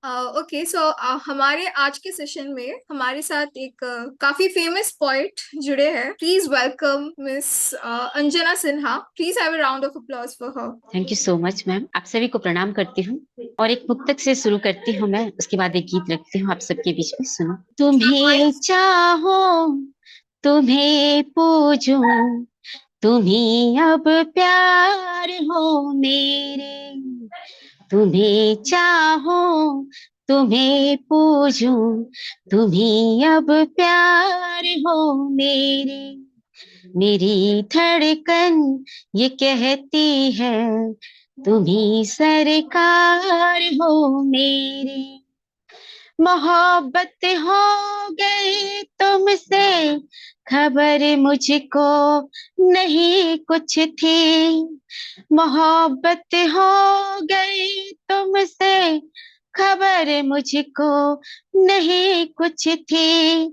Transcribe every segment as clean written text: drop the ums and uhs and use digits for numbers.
Okay so हमारे आज के सेशन में हमारे साथ एक काफी फेमस पोइट जुड़े हैं। Please welcome miss Anjana Sinha. Please have a round of applause for her. Thank you so much ma'am. आप सभी को प्रणाम करती हूँ और एक मुक्तक से शुरू करती हूँ मैं, उसके बाद एक गीत रखती हूँ आप सबके बीच में। सुनो। तुम्हें चाहो, तुम्हें पूजूं, तुम्ही अब प्यार हो मेरे। तुम्हें चाहो, तुम्हें पूजूं, तुम्ही अब प्यार हो मेरे। मेरी धड़कन ये कहती है, तुम्ही सरकार हो मेरी। मोहब्बत हो गई तुमसे, खबर मुझको नहीं कुछ थी। मोहब्बत हो गई तुमसे, खबर मुझको नहीं कुछ थी।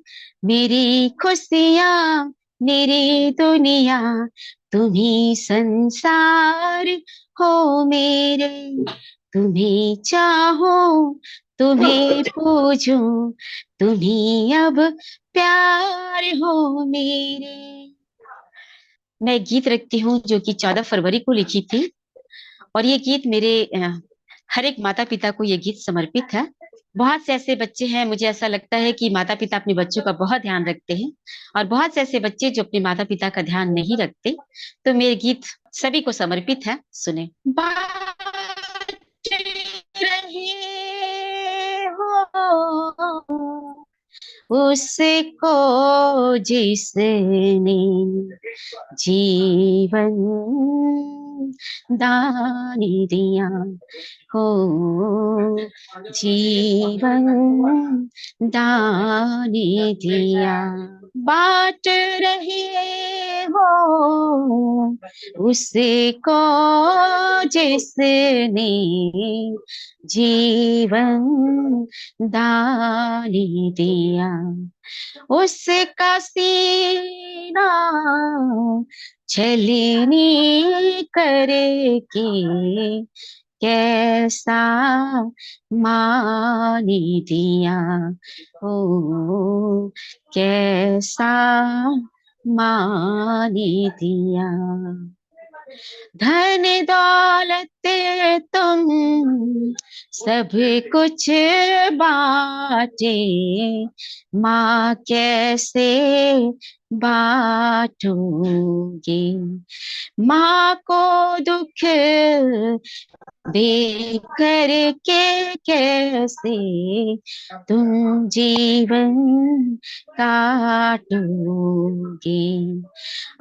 मेरी खुशियाँ, मेरी दुनिया, तुम्ही संसार हो मेरे। तुम्हें चाहो, तुम्हें पूजूं, तुम्ही अब प्यार हो मेरे। मैं एक गीत रखती हूँ जो कि 14 फरवरी को लिखी थी, और ये गीत मेरे हर एक माता पिता को ये गीत समर्पित है। बहुत से ऐसे बच्चे हैं, मुझे ऐसा लगता है कि माता पिता अपने बच्चों का बहुत ध्यान रखते हैं, और बहुत से ऐसे बच्चे जो अपने माता पिता का ध्यान नहीं रखते। तो मेरे गीत सभी को समर्पित है। सुने। बात रहे हो उसको जिसने जीवन दान दिया हो, जीवन दान दिया। बांट रहे हो उसको जिसने जीवन दान दिया। उसका सीना छलनी करके कैसा मान दिया हो, कैसा मान दिया। धन दौलत तुम सब कुछ बाटे, माँ कैसे बांटोगे। माँ को दुख दे करके कैसे तुम जीवन काटोगे।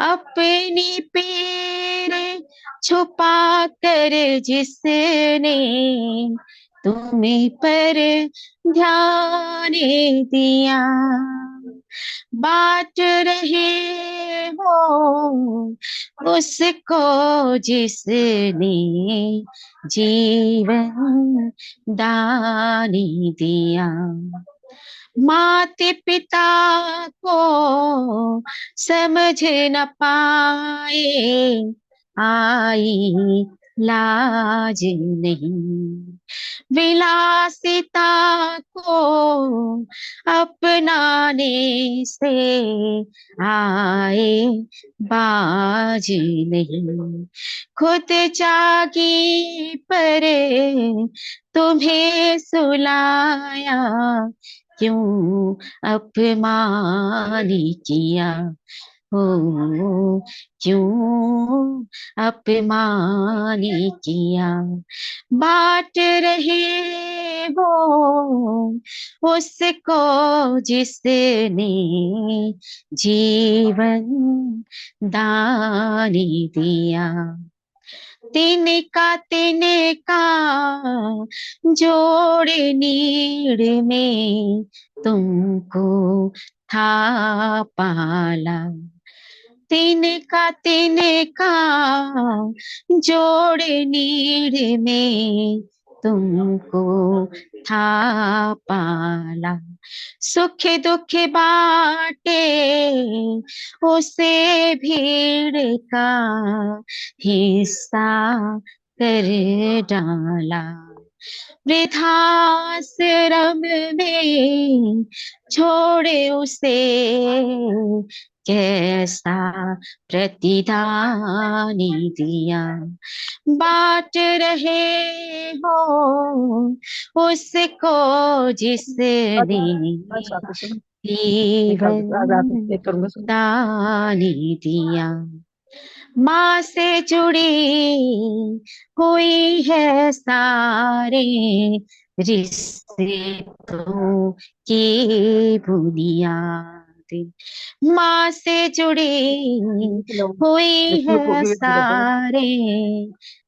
अपनी पीर छुपा कर जिसने तुम्हें पर ध्यान दिया। बांट रहे हो उसको जिसने जीवन दान दिया। माते पिता को समझ न पाए, आई लाज नहीं। विलासिता को अपनाने से आए बाज नहीं। खुद जागी पर तुम्हें सुलाया, क्यों अपमान किया हो, क्यों अपमान किया। बांट रहे हो उसको जिसने जीवन दान दिया। तिनका तिनका जोड़ नीड़ में तुमको था पाला। तिनका तिनका जोड़ नीड़ में तुमको था पाला। सुख दुख बाटे उसे भीड़ का हिस्सा कर डाला। वृद्धाश्रम में छोड़े उसे, कैसा प्रतिदानी दिया। बांट रहे हो उसको जिसने जीवन दानी दिया। माँ से जुड़ी हुई है सारे रिश्तों की बुनियाद। माँ से जुड़ी हुई है सारे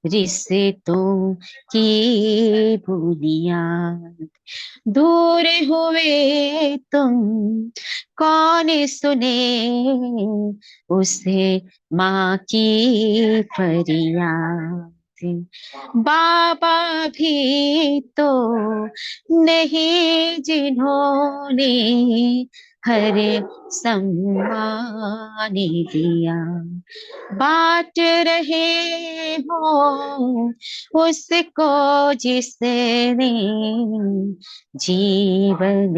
रिश्तों की बुनियाद। दूर हुए तुम कौन सुने उसे माँ की फरियाद। बाबा भी तो नहीं जिन्होंने हर सम्मान दिया। बांट रहे हो उसको जिसने जीवन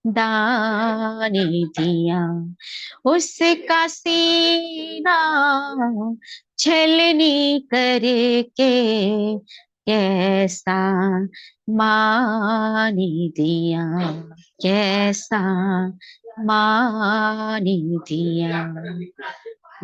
दान दिया। उसका सीना छलनी करके कैसा मान दिया, कैसा मान दिया।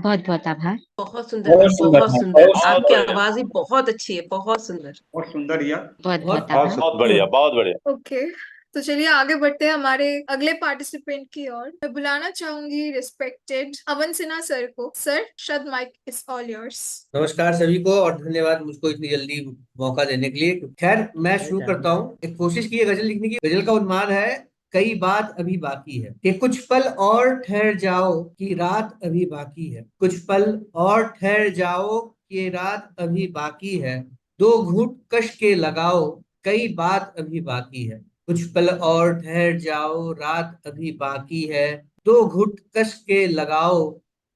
बहुत बहुत आभार। बहुत सुंदर मैम, बहुत सुंदर। आपकी आवाज ही बहुत अच्छी है, बहुत सुंदर। बहुत सुंदर या बहुत बहुत बहुत आभार। बहुत बढ़िया, बहुत बढ़िया। ओके, तो चलिए आगे बढ़ते हैं हमारे अगले पार्टिसिपेंट की ओर। मैं बुलाना चाहूंगी रिस्पेक्टेड अवन सिन्हा सर को। Sir, the mic is all yours. नमस्कार सभी को और धन्यवाद मुझको इतनी जल्दी मौका देने के लिए। खैर, मैं शुरू करता हूँ। एक कोशिश की है गजल लिखने की। गजल का उन्माद है, कई बात अभी बाकी है, कि कुछ पल और ठहर जाओ कि रात अभी बाकी है। कुछ पल और ठहर जाओ कि रात अभी बाकी है। दो घूंट कश के लगाओ, कई बात अभी बाकी है। कुछ पल और ठहर जाओ, रात अभी बाकी है। दो घूंट कश के लगाओ,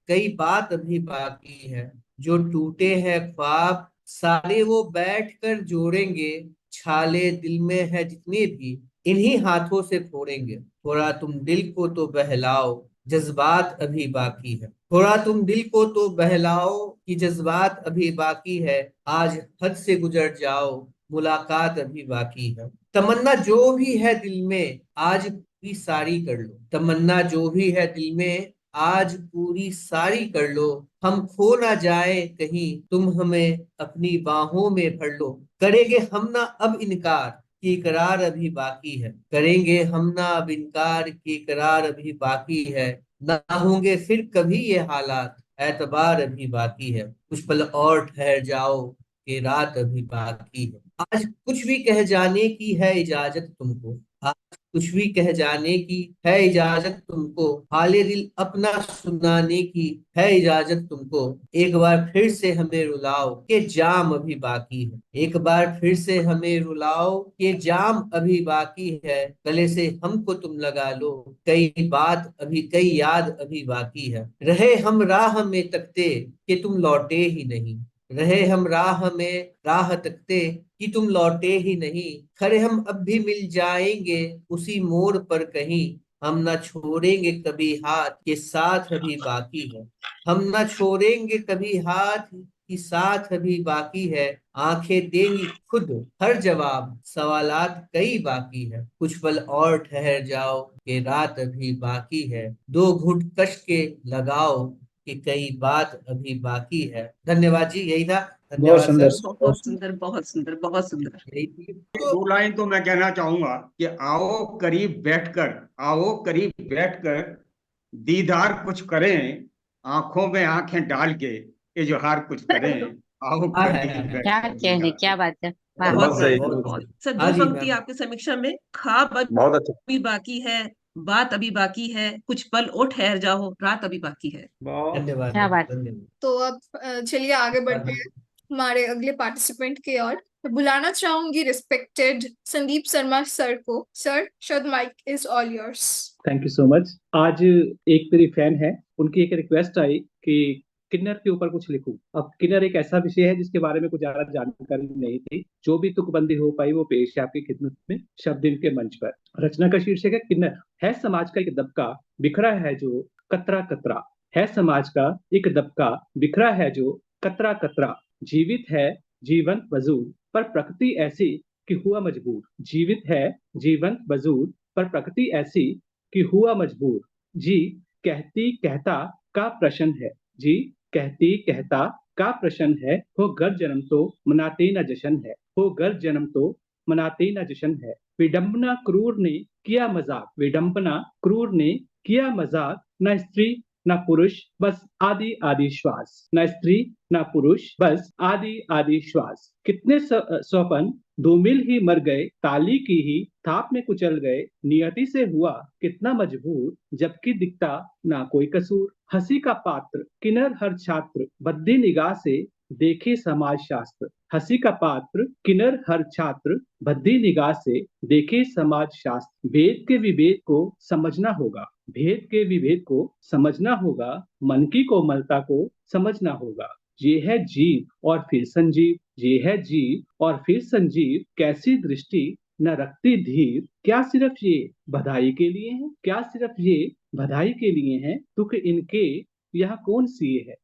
कई बात अभी बाकी है। जो टूटे हैं ख्वाब सारे वो बैठ कर जोड़ेंगे। छाले दिल में है जितने भी इन्हीं हाथों से फोड़ेंगे। थोड़ा तुम दिल को तो बहलाओ, जज्बात अभी बाकी है। थोड़ा तुम दिल को तो बहलाओ कि जज्बात अभी बाकी है। आज हद से गुजर जाओ, मुलाकात अभी बाकी है। तमन्ना जो भी है दिल में आज पूरी सारी कर लो। तमन्ना जो भी है दिल में आज पूरी सारी कर लो। हम खो ना जाए कहीं, तुम हमें अपनी बाहों में भर लो। करेंगे हम ना अब इनकार कि इकरार अभी बाकी है। करेंगे हम ना अब इनकार कि इकरार अभी बाकी है। ना होंगे फिर कभी ये हालात, एतबार अभी बाकी है। कुछ पल और ठहर जाओ कि रात अभी बाकी है। आज कुछ भी कह जाने की है इजाजत तुमको। आज कुछ भी कह जाने की है इजाजत तुमको। हाले दिल अपना सुनाने की है इजाजत तुमको। एक बार फिर से हमें रुलाओ कि जाम अभी बाकी है। एक बार फिर से हमें रुलाओ कि जाम अभी बाकी है। गले से हमको तुम लगा लो, कई बात अभी कई याद अभी बाकी है। रहे हम राह में तकते कि तुम लौटे ही नहीं। रहे हम राह में राह तकते कि तुम लौटे ही नहीं। खरे हम अब भी मिल जाएंगे उसी मोड़ पर कहीं। हम ना छोड़ेंगे कभी हाथ, के साथ अभी बाकी है। हम ना छोड़ेंगे कभी हाथ की साथ अभी बाकी है। आंखें देंगी खुद हर जवाब, सवालात कई बाकी है। कुछ पल और ठहर जाओ कि रात अभी बाकी है। दो घुट कश के लगाओ कि कई बात अभी बाकी है। धन्यवाद जी, यही था। धन्यवाद सुंदर। सर। बहुत सुंदर, बहुत सुंदर, बहुत सुंदर। यही थी। दो लाइन तो मैं कहना चाहूंगा कि आओ करीब बैठकर, आओ करीब बैठकर दीदार कुछ करें, आंखों में आंखें डाल के इजहार कुछ करें। आओ हाँ करीब क्या बैठकर कहने, दीदार। क्या बात है। वाह। बहुत सही। बहुत बहुत सर, हाँ दो जी पंक्ति मैम। आपकी समीक्षा में। ख्वाब बहुत अच्छा। अभी बाकी है, बात अभी बाकी है, कुछ पल और ठहर जाओ, रात अभी बाकी है। धन्यवाद क्या मैम, बात। धन्यवाद। तो अब चलिए आगे बढ़ते हैं हमारे अगले पार्टिसिपेंट की ओर। मैं बुलाना चाहूंगी रिस्पेक्टेड संदीप शर्मा सर को। Sir, the mic is all yours. Thank you so much. आज एक मेरी फैन है, उनकी एक रिक्वेस्ट आई कि किन्नर के ऊपर कुछ लिखूं। अब किन्नर एक ऐसा विषय है जिसके बारे में कुछ ज्यादा जानकारी नहीं थी। जो भी तुकबंदी हो पाई वो पेश है आपकी खिदमत में शब्द के मंच पर। रचना का शीर्षक है किन्नर। है समाज का एक दबका बिखरा है जो कतरा कतरा। है समाज का एक दबका बिखरा है जो कतरा कतरा। जीवित है जीवंत वजूद पर प्रकृति ऐसी कि हुआ मजबूर। जीवित है जीवंत वजूद पर प्रकृति ऐसी कि हुआ मजबूर। जी कहती कहता का प्रश्न है। जी कहती कहता का प्रश्न है। हो गर जन्म तो मनाते न जश्न है। हो गर जन्म तो मनाते न जश्न है। विडंबना क्रूर ने किया मजाक। विडंबना क्रूर ने किया मजाक। न स्त्री न पुरुष बस आदि आदि श्वास। न स्त्री न पुरुष बस आदि आदि श्वास। कितने स्वपन दो मिल ही मर गए। ताली की ही थाप में कुचल गए। नियति से हुआ कितना मजबूर जबकि दिखता ना कोई कसूर। हंसी का पात्र किन्नर हर छात्र बद्दी निगाह से देखे समाज शास्त्र। हंसी का पात्र किन्नर हर छात्र बद्दी निगाह से देखे समाज शास्त्र। भेद के विभेद को समझना होगा। भेद के विभेद को समझना होगा। मन की कोमलता को समझना होगा। ये है जीव और फिर संजीव। ये है जीव और फिर संजीव। कैसी दृष्टि न रखती धीर। क्या सिर्फ ये बधाई के लिए है। क्या सिर्फ ये बधाई के लिए है। दुख इनके यहाँ कौन सिए है।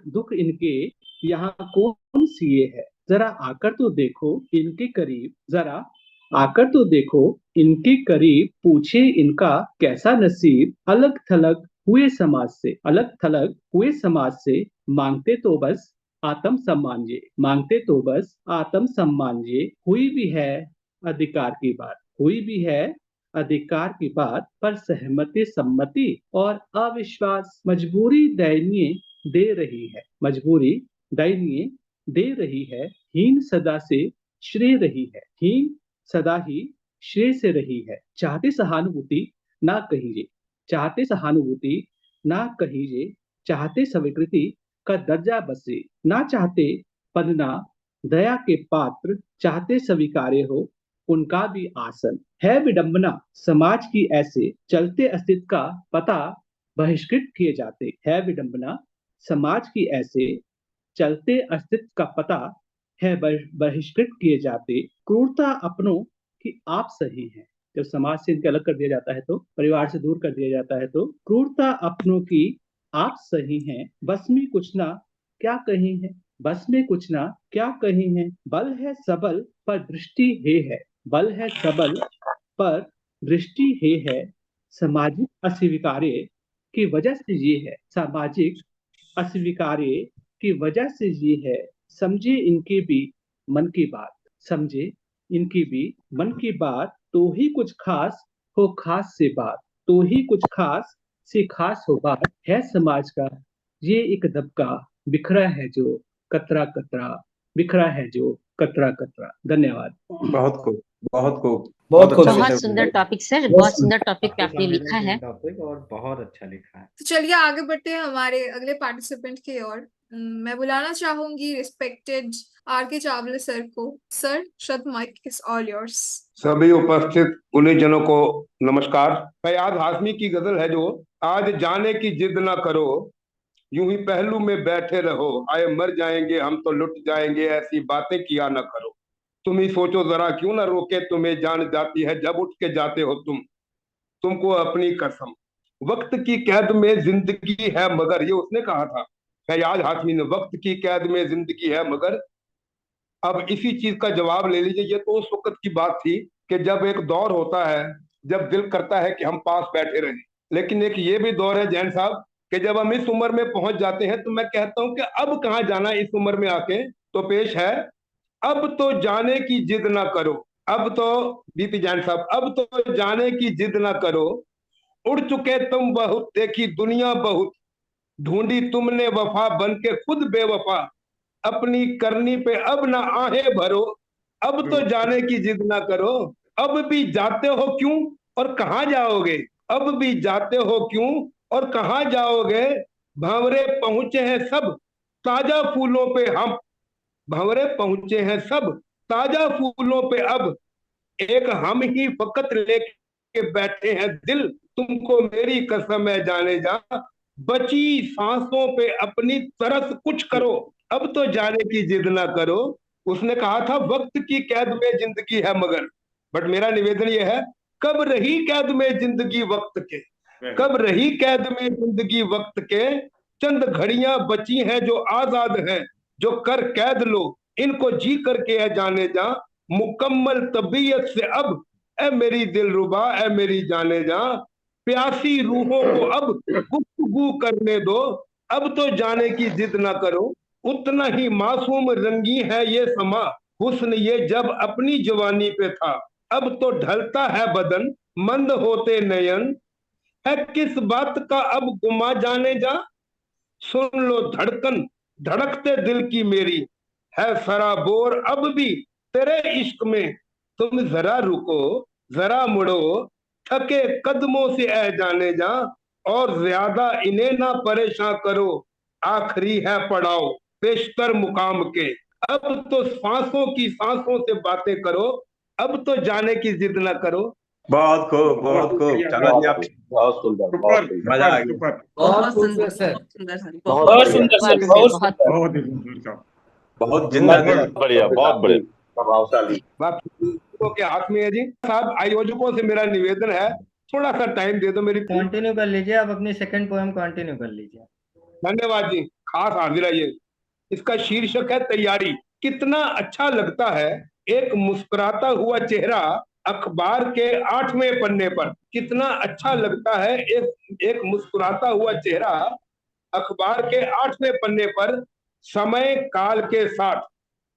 दुख इनके यहाँ कौन सिए है। जरा आकर तो देखो इनके करीब। जरा आकर तो देखो इनके करीब। पूछे इनका कैसा नसीब। अलग थलग हुए समाज से। अलग थलग हुए समाज से। मांगते तो बस आत्म सम्मान ये। मांगते तो बस आत्म सम्मान ये। हुई भी है अधिकार की बात। हुई भी है अधिकार की बात पर सहमति सम्मति और अविश्वास मजबूरी दयनीय दे रही है। मजबूरी दयनीय दे रही है। हीन सदा से श्रेय रही है। हीन सदा ही श्रेय से रही है। चाहते सहानुभूति ना कहिए। चाहते सहानुभूति ना कहिए। चाहते स्वीकृति का दर्जा बसे। ना चाहते पन्ना दया के पात्र। चाहते स्वीकार्य हो उनका भी आसन। है विडंबना समाज की ऐसे चलते अस्तित्व का पता बहिष्कृत किए जाते। है विडंबना समाज की ऐसे चलते अस्तित्व का पता है बहिष्कृत किए जाते। क्रूरता अपनों की आप सही है। जब समाज से इनके अलग कर दिया जाता है तो परिवार से दूर कर दिया जाता है तो क्रूरता अपनों की आप सही हैं। बस में कुछ ना क्या कहीं है। बस में कुछ ना क्या कहीं है। बल है सबल पर दृष्टि है। बल है सबल पर दृष्टि है। सामाजिक अस्वीकार्य की वजह से ये है। सामाजिक अस्वीकार्य की वजह से ये है। समझे इनकी भी मन की बात। समझे इनकी भी मन की बात। तो ही कुछ खास हो खास से बात। तो ही कुछ खास से खास हो बात। है समाज का ये एक दबका बिखरा है जो कतरा कतरा। बिखरा है जो कतरा कतरा। धन्यवाद। बहुत खूब, बहुत खूब। बहुत अच्छा खूब। विषय बहुत सुंदर बताया। Topic sir. बहुत बहुत सुंदर टॉपिक पे आपने लिखा है। टॉपिक और बहुत अच्छा लिखा है। तो चलिए आगे बढ़ते हैं हमारे अगले पार्टिसिपेंट की ओर। मैं बुलाना चाहूंगी रिस्पेक्टेड आर के चावले सर को। सर शब्द माइक इज ऑल योर्स। सभी उपस्थित गुणीजनों को नमस्कार। फयाज हाशमी की गजल है जो आज जाने की जिद ना करो यूं ही पहलू में बैठे रहो आए मर जाएंगे हम तो लुट जाएंगे ऐसी बातें किया ना करो। तुम ही सोचो जरा क्यों ना रोके तुम्हें जान जाती है जब उठ के जाते हो तुमको अपनी कसम। वक्त की कैद में जिंदगी है मगर ये उसने कहा था फयाज हाशमी ने। वक्त की कैद में जिंदगी है मगर अब इसी चीज का जवाब ले लीजिए। ये तो उस वक्त की बात थी कि जब एक दौर होता है जब दिल करता है कि हम पास बैठे रहें। लेकिन एक ये भी दौर है जैन साहब कि जब हम इस उम्र में पहुंच जाते हैं तो मैं कहता हूं कि अब कहाँ जाना इस उम्र में आके। तो पेश है अब तो जाने की जिद ना करो। अब तो बीती जैन साहब अब तो जाने की जिद ना करो उड़ चुके तुम बहुत देखी दुनिया बहुत ढूंढी तुमने वफा बन के खुद बेवफा अपनी करनी पे अब ना आहें भरो। अब तो जाने की जिद ना करो। अब भी जाते हो क्यों और कहाँ जाओगे। अब भी जाते हो क्यों और कहाँ जाओगे। भंवरे पहुंचे हैं सब ताजा फूलों पे हम। भंवरे पहुंचे हैं सब ताजा फूलों पे अब एक हम ही फकत लेके बैठे हैं दिल। तुमको मेरी कसम है जाने जा बची सांसों पे अपनी तरस कुछ करो, अब तो जाने की जिद ना करो। उसने कहा था वक्त की कैद में जिंदगी है मगर, बट मेरा निवेदन यह है, कब रही कैद में जिंदगी वक्त के, कब रही कैद में जिंदगी वक्त के, चंद घड़ियां बची हैं जो आजाद हैं, जो कर कैद लो इनको जी करके है जाने जा, मुकम्मल तबीयत से अब ए मेरी दिलरुबा ए मेरी जाने जा, प्यासी रूहों को अब गुफ्तगू करने दो, अब तो जाने की जिद ना करो। उतना ही मासूम रंगी है ये समा, हुस्न ये जब अपनी जवानी पे था, अब तो ढलता है बदन मंद होते नयन, है किस बात का अब गुमा जाने जा, सुन लो धड़कन धड़कते दिल की मेरी, है सराबोर अब भी तेरे इश्क में, तुम जरा रुको जरा मुड़ो, थके कदमों से ऐ जाने जा, और ज्यादा इन्हें ना परेशान करो, आखिरी है पड़ाव पेशतर मुकाम के, अब तो सांसों की सांसों से बातें करो, अब तो जाने की जिद ना करो। बहुत खूब, बहुत खूब। चलो जी, आप बहुत सुंदर, सुपर मजा आ सुपर गया। सुपर, बहुत खूबसूरत सर। बहुत सुंदर सर, बहुत बहुत बढ़िया, सुंदर सर, बहुत बहुत बहुत ही सुंदर साहब, बहुत जिंदा दिल। बढ़िया, बहुत बढ़िया। प्रभावशाली। बाकी लोगों के हाथ में है जी। साहब आयोजकों से मेरा निवेदन है, थोड़ा सा टाइम दे दो मेरी। कंटिन्यू कर लीजिए, आप अपनी सेकंड पोएम कंटिन्यू कर लीजिए। धन्यवाद जी, खास हाजिर है ये। इसका शीर्षक है तैयारी। कितना अच्छा लगता है एक मुस्कुराता हुआ चेहरा अखबार के 8वें पन्ने पर, कितना अच्छा लगता है एक मुस्कुराता हुआ चेहरा अखबार के 8वें पन्ने पर, समय काल के साथ,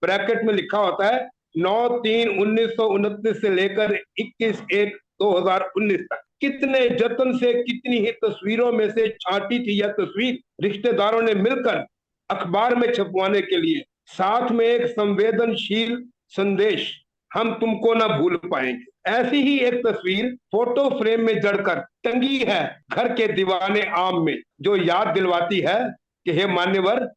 ब्रैकेट में लिखा होता है 9/3/1929 से लेकर 21/1/2019 तक। कितने जतन से कितनी ही तस्वीरों में से छांटी थी यह तस्वीर रिश्तेदारों ने मिलकर अखबार में छपवाने के लिए, साथ में एक संवेदनशील संदेश, हम तुमको ना भूल पाएंगे। ऐसी ही एक तस्वीर फोटो फ्रेम में जड़कर टंगी है घर के दीवाने आम में, जो याद दिलवाती है कि हे मान्यवर,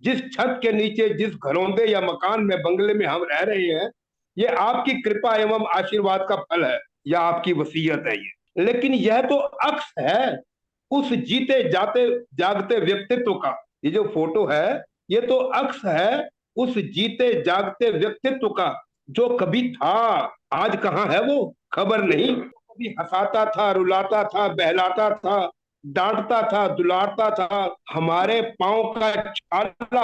जिस छत के नीचे जिस घरौंदे या मकान में बंगले में हम रह रहे हैं, ये आपकी कृपा एवं आशीर्वाद का फल है या आपकी वसीयत है ये, लेकिन यह तो अक्स है उस जीते जाते जागते व्यक्तित्व का। ये जो फोटो है ये तो अक्स है उस जीते जागते व्यक्तित्व का, जो कभी था, आज कहाँ है वो खबर नहीं। कभी हंसाता था, रुलाता था, बहलाता था, डांटता था, दुलारता था, हमारे पांव का छाला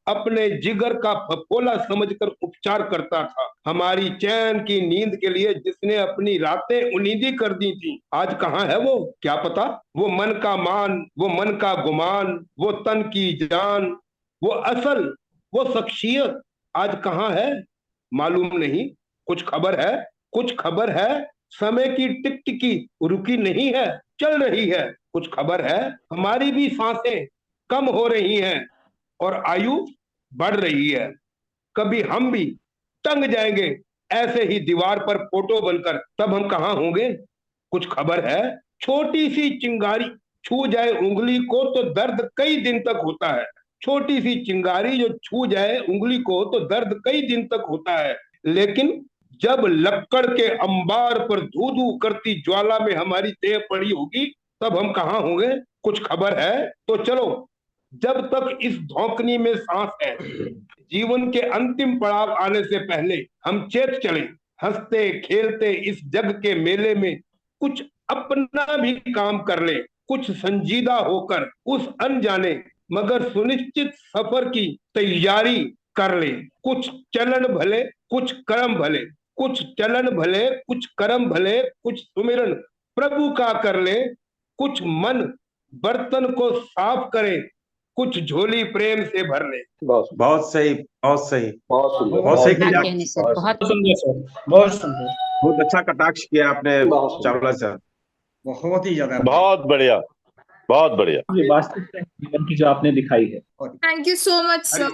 अपने जिगर का फफोला समझकर उपचार करता था, हमारी चैन की नींद के लिए जिसने अपनी रातें उनींदी कर दी थी, आज कहाँ है वो क्या पता। वो मन का मान, वो मन का गुमान, वो तन की जान, वो असल, वो शख्सियत आज कहाँ है मालूम नहीं। कुछ खबर है, कुछ खबर है, समय की टिकटिकी रुकी नहीं है, चल रही है। कुछ खबर है, हमारी भी सांसें कम हो रही हैं और आयु बढ़ रही है। कभी हम भी टंग जाएंगे ऐसे ही दीवार पर फोटो बनकर, तब हम कहाँ होंगे। कुछ खबर है, छोटी सी चिंगारी छू जाए उंगली को तो दर्द कई दिन तक होता है, छोटी सी चिंगारी जो छू जाए उंगली को तो दर्द कई दिन तक होता है, लेकिन जब लक्कड़ के अंबार पर धू धू करती ज्वाला में हमारी देह पड़ी होगी, तब हम कहाँ होंगे। कुछ खबर है, तो चलो जब तक इस धौंकनी में सांस है, जीवन के अंतिम पड़ाव आने से पहले हम चेत चले, हंसते खेलते इस जग के मेले में कुछ अपना भी काम कर ले, कुछ संजीदा होकर उस अनजाने मगर सुनिश्चित सफर की तैयारी कर ले। कुछ चलन भले कुछ कर्म भले, कुछ चलन भले कुछ कर्म भले, कुछ सुमिरन प्रभु का कर ले, कुछ मन बर्तन को साफ करे, कुछ झोली प्रेम से भर ले। बहुत सही, बहुत सही, बहुत सुंदर, बहुत सही क्या किया। कहने सर, बहुत सुंदर सर, बहुत सुंदर, बहुत अच्छा कटाक्ष किया आपने चावला सर। बहुत ही ज्यादा, बहुत बढ़िया, बहुत बढ़िया। ये वास्तविकता जीवन की जो आपने दिखाई है। Thank you so much sir.